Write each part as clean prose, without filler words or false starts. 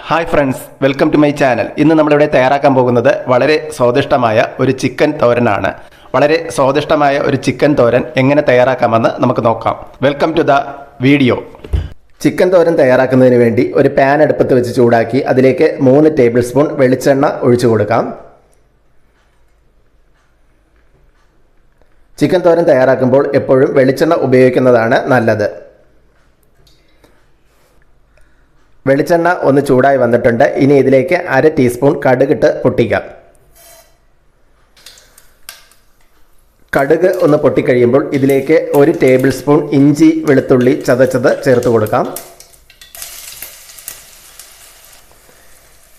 Hi friends, welcome to my channel. ഇന്ന് നമ്മളിവിടെ തയ്യാറാക്കാൻ പോകുന്നത് വളരെ സ്വാദിഷ്ടമായ ഒരു ചിക്കൻ തോരനാണ്. വളരെ സ്വാദിഷ്ടമായ ഒരു ചിക്കൻ തോരൻ എങ്ങനെ തയ്യാറാക്കാമെന്ന് നമുക്ക് നോക്കാം. Welcome to the video. Chicken thoran തയ്യാറാക്കുന്നതിന് വേണ്ടി ഒരു പാൻ അടുപ്പത്ത് വെച്ച് ചൂടാക്കി അതിലേക്ക് 3 ടേബിൾ സ്പൂൺ വെളിച്ചെണ്ണ ഒഴിച്ചു കൊടുക്കാം. ചിക്കൻ തോരൻ തയ്യാറാക്കുമ്പോൾ എപ്പോഴും വെളിച്ചെണ്ണ ഉപയോഗിക്കുന്നതാണ് നല്ലത്. വെളിച്ചെണ്ണ ഒന്ന് ചൂടായി വന്നിട്ടുണ്ട്. ഇനി ഇതിലേക്ക് 1/2 ടീസ്പൂൺ കടുകിട്ട് പൊട്ടിക്കാം. കടുക് ഒന്ന് പൊട്ടിക്കഴിയുമ്പോൾ ഇതിലേക്ക് 1 ടേബിൾ സ്പൂൺ ഇഞ്ചി വെളുത്തുള്ളി ചതച്ചത് ചേർത്ത് കൊടുക്കാം.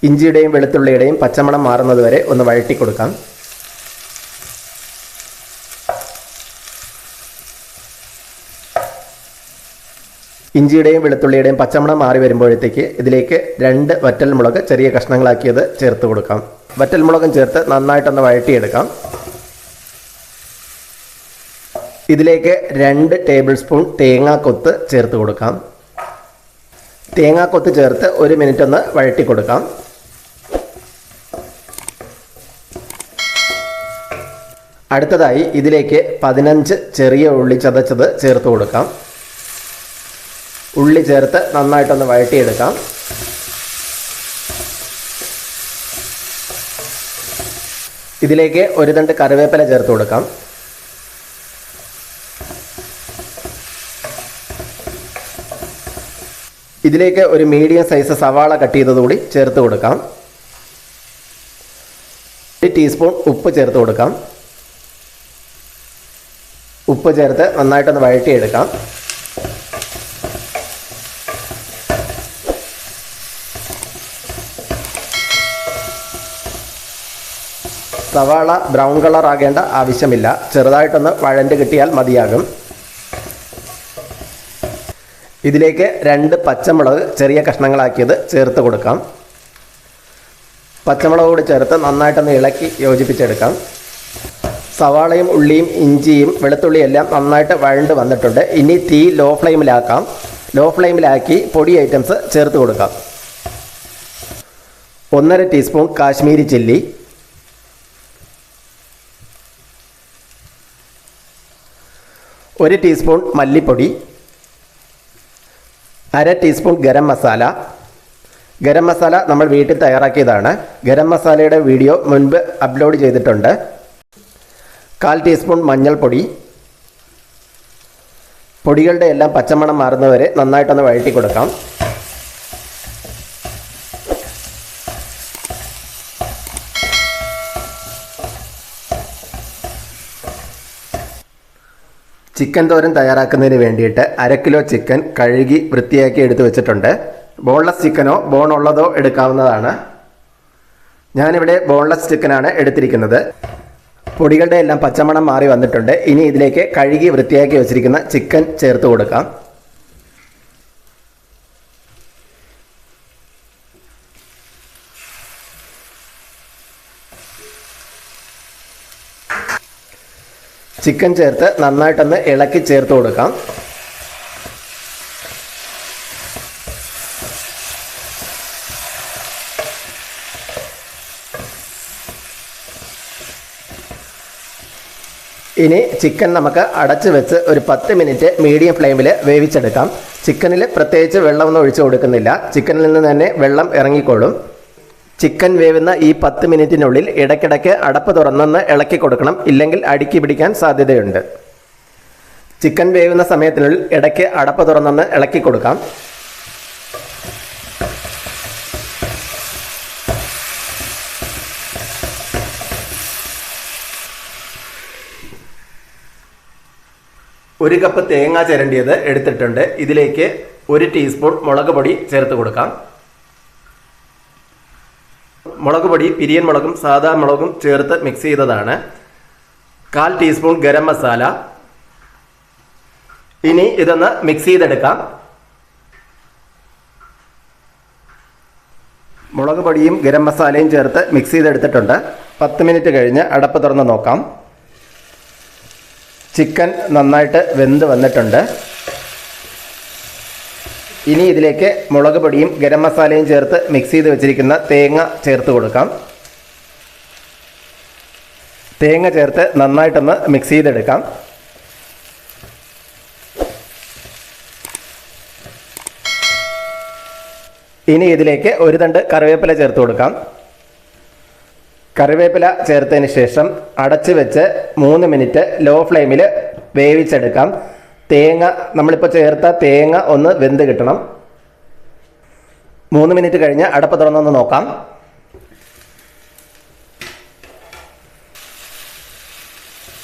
ഇഞ്ചിയുടെയും വെളുത്തുള്ളിയുടെയും പച്ചമണം മാറുന്നത് വരെ ഒന്ന് വഴറ്റി കൊടുക്കാം. ഇഞ്ചിയുടെയും വെളുത്തുള്ളിയുടെയും പച്ചമണം മാറി വരുമ്പോഴത്തേക്ക് ഇതിലേക്ക് 2 വറ്റൽമുളക് ചെറിയ കഷ്ണങ്ങളാക്കിയത് ചേർത്ത് കൊടുക്കാം. വറ്റൽമുളകും ചേർത്ത് നന്നായിട്ടൊന്ന് വഴറ്റിയെടുക്കാം. ഇതിലേക്ക് 2 ടേബിൾ സ്പൂൺ തേങ്ങാക്കൊത്ത് ചേർത്ത് കൊടുക്കാം. തേങ്ങാക്കൊത്ത് ചേർത്ത് 1 മിനിറ്റ് ഒന്ന് വഴറ്റി കൊടുക്കാം. അടുത്തതായി ഇതിലേക്ക് 15 ചെറിയ ഉള്ളി ചതച്ചത് ചേർത്ത് കൊടുക്കാം. ഉള്ളി ചേർത്ത് നന്നായിട്ടൊന്ന് വഴറ്റിയെടുക്കാം. ഇതിലേക്ക് 1 തണ്ട് കറിവേപ്പില ചേർത്ത് കൊടുക്കാം. ഇതിലേക്ക് ഒരു മീഡിയം സൈസ് സവാള കട്ട് ചെയ്തതുകൂടി ചേർത്ത് കൊടുക്കാം. 1 ടീസ്പൂൺ ഉപ്പ് ചേർത്ത് കൊടുക്കാം. ഉപ്പ് ചേർത്ത് നന്നായിട്ടൊന്ന് വഴറ്റിയെടുക്കാം. സവാള ബ്രൗൺ കളർ ആകേണ്ട ആവശ്യമില്ല, ചെറുതായിട്ടൊന്ന് വഴണ്ട് കിട്ടിയാൽ മതിയാകും. ഇതിലേക്ക് 2 പച്ചമുളക് ചെറിയ കഷ്ണങ്ങളാക്കിയത് ചേർത്ത് കൊടുക്കാം. പച്ചമുളക് കൂടി ചേർത്ത് നന്നായിട്ടൊന്ന് ഇളക്കി യോജിപ്പിച്ചെടുക്കാം. സവാളയും ഉള്ളിയും ഇഞ്ചിയും വെളുത്തുള്ളിയും എല്ലാം നന്നായിട്ട് വഴണ്ട് വന്നിട്ടുണ്ട്. ഇനി തീ ലോ ഫ്ലെയിമിലാക്കാം. ലോ ഫ്ലെയിമിലാക്കി പൊടി ഐറ്റംസ് ചേർത്ത് കൊടുക്കാം. 1/2 ടീസ്പൂൺ കാശ്മീരി ചില്ലി, 1 ടീസ്പൂൺ മല്ലിപ്പൊടി, 1/2 ടീസ്പൂൺ ഗരം മസാല. ഗരം മസാല നമ്മൾ വീട്ടിൽ തയ്യാറാക്കിയതാണ്. ഗരം മസാലയുടെ വീഡിയോ മുൻപ് അപ്ലോഡ് ചെയ്തിട്ടുണ്ട്. 1/4 ടീസ്പൂൺ മഞ്ഞൾപ്പൊടി. പൊടികളുടെ എല്ലാം പച്ചമണം മാറുന്നവരെ നന്നായിട്ടൊന്ന് വഴറ്റി കൊടുക്കാം. ചിക്കൻ തോരൻ തയ്യാറാക്കുന്നതിന് വേണ്ടിയിട്ട് 1/2 കിലോ ചിക്കൻ കഴുകി വൃത്തിയാക്കി എടുത്ത് വെച്ചിട്ടുണ്ട്. ബോൺലെസ് ചിക്കനോ ബോൺ ഉള്ളതോ എടുക്കാവുന്നതാണ്. ഞാനിവിടെ ബോൺലെസ് ചിക്കനാണ് എടുത്തിരിക്കുന്നത്. പൊടികളുടെ എല്ലാം പച്ചമണം മാറി വന്നിട്ടുണ്ട്. ഇനി ഇതിലേക്ക് കഴുകി വൃത്തിയാക്കി വെച്ചിരിക്കുന്ന ചിക്കൻ ചേർത്ത് കൊടുക്കാം. ചിക്കൻ ചേർത്ത് നന്നായിട്ടൊന്ന് ഇളക്കി ചേർത്ത് കൊടുക്കാം. ഇനി ചിക്കൻ നമുക്ക് അടച്ചു വെച്ച് ഒരു 10 മിനിറ്റ് മീഡിയം ഫ്ലെയിമിൽ വേവിച്ചെടുക്കാം. ചിക്കനിൽ പ്രത്യേകിച്ച് വെള്ളമൊന്നും ഒഴിച്ചു കൊടുക്കുന്നില്ല. ചിക്കനിൽ നിന്ന് തന്നെ വെള്ളം ഇറങ്ങിക്കോളും. ചിക്കൻ വേവുന്ന ഈ 10 മിനിറ്റിനുള്ളിൽ ഇടയ്ക്കിടയ്ക്ക് അടപ്പ് തുറന്നൊന്ന് ഇളക്കി കൊടുക്കണം, ഇല്ലെങ്കിൽ അടുക്കി പിടിക്കാൻ സാധ്യതയുണ്ട്. ചിക്കൻ വേവുന്ന സമയത്തിനുള്ളിൽ ഇടയ്ക്ക് അടപ്പ് തുറന്നൊന്ന് ഇളക്കി കൊടുക്കാം. ഒരു കപ്പ് തേങ്ങ ചിരണ്ടിയത് എടുത്തിട്ടുണ്ട്. ഇതിലേക്ക് 1 ടീസ്പൂൺ മുളക് പൊടി ചേർത്ത് കൊടുക്കാം. മുളക് പൊടി പിരിയൻ മുളകും സാദാ മുളകും ചേർത്ത് മിക്സ് ചെയ്തതാണ്. 1/4 ടീസ്പൂൺ ഗരം മസാല. ഇനി ഇതൊന്ന് മിക്സ് ചെയ്തെടുക്കാം. മുളക് പൊടിയും ഗരം മസാലയും ചേർത്ത് മിക്സ് ചെയ്തെടുത്തിട്ടുണ്ട്. 10 മിനിറ്റ് കഴിഞ്ഞ് അടപ്പ് തുറന്ന് നോക്കാം. ചിക്കൻ നന്നായിട്ട് വെന്ത് വന്നിട്ടുണ്ട്. ഇനി ഇതിലേക്ക് മുളക് പൊടിയും ഗരം മസാലയും ചേർത്ത് മിക്സ് ചെയ്ത് വെച്ചിരിക്കുന്ന തേങ്ങ ചേർത്ത് കൊടുക്കാം. തേങ്ങ ചേർത്ത് നന്നായിട്ടൊന്ന് മിക്സ് ചെയ്തെടുക്കാം. ഇനി ഇതിലേക്ക് ഒരു തണ്ട് കറിവേപ്പില ചേർത്ത് കൊടുക്കാം. കറിവേപ്പില ചേർത്തതിന് ശേഷം അടച്ച് വെച്ച് 3 മിനിറ്റ് ലോ ഫ്ലെയിമിൽ വേവിച്ചെടുക്കാം. തേങ്ങ നമ്മളിപ്പോൾ ചേർത്ത തേങ്ങ ഒന്ന് വെന്ത് കിട്ടണം. 3 മിനിറ്റ് കഴിഞ്ഞ് അടപ്പ് തുറന്നൊന്ന് നോക്കാം.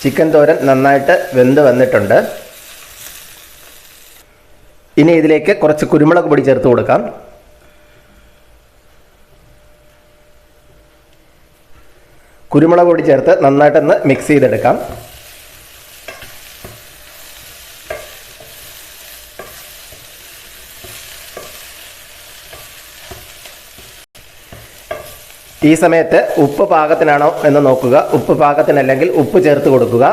ചിക്കൻ തോരൻ നന്നായിട്ട് വെന്ത് വന്നിട്ടുണ്ട്. ഇനി ഇതിലേക്ക് കുറച്ച് കുരുമുളക് പൊടി ചേർത്ത് കൊടുക്കാം. കുരുമുളക് പൊടി ചേർത്ത് നന്നായിട്ടൊന്ന് മിക്സ് ചെയ്തെടുക്കാം. ഈ സമയത്ത് ഉപ്പ് പാകത്തിനാണോ എന്ന് നോക്കുക. ഉപ്പ് പാകത്തിനല്ലെങ്കിൽ ഉപ്പ് ചേർത്ത് കൊടുക്കുക.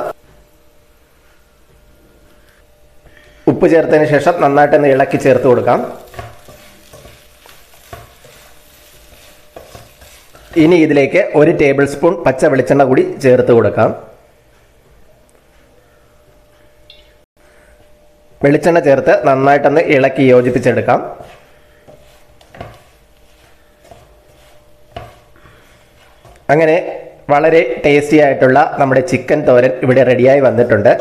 ഉപ്പ് ചേർത്തതിന് ശേഷം നന്നായിട്ടൊന്ന് ഇളക്കി ചേർത്ത് കൊടുക്കാം. ഇനി ഇതിലേക്ക് 1 ടേബിൾ സ്പൂൺ പച്ച വെളിച്ചെണ്ണ കൂടി ചേർത്ത് കൊടുക്കാം. വെളിച്ചെണ്ണ ചേർത്ത് നന്നായിട്ടൊന്ന് ഇളക്കി യോജിപ്പിച്ചെടുക്കാം. അങ്ങനെ വളരെ ടേസ്റ്റി ആയിട്ടുള്ള നമ്മുടെ ചിക്കൻ തോരൻ ഇവിടെ റെഡിയായി വന്നിട്ടുണ്ട്.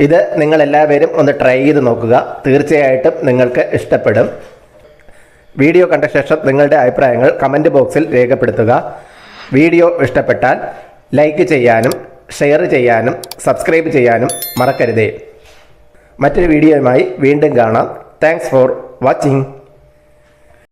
ഇത് നിങ്ങളെല്ലാവരും ഒന്ന് ട്രൈ ചെയ്ത് നോക്കുക. തീർച്ചയായിട്ടും നിങ്ങൾക്ക് ഇഷ്ടപ്പെടും. വീഡിയോ കണ്ട ശേഷം നിങ്ങളുടെ അഭിപ്രായങ്ങൾ കമൻറ്റ് ബോക്സിൽ രേഖപ്പെടുത്തുക. വീഡിയോ ഇഷ്ടപ്പെട്ടാൽ ലൈക്ക് ചെയ്യാനും ഷെയർ ചെയ്യാനും സബ്സ്ക്രൈബ് ചെയ്യാനും മറക്കരുതേ. മറ്റൊരു വീഡിയോയുമായി വീണ്ടും കാണാം. Thanks for watching.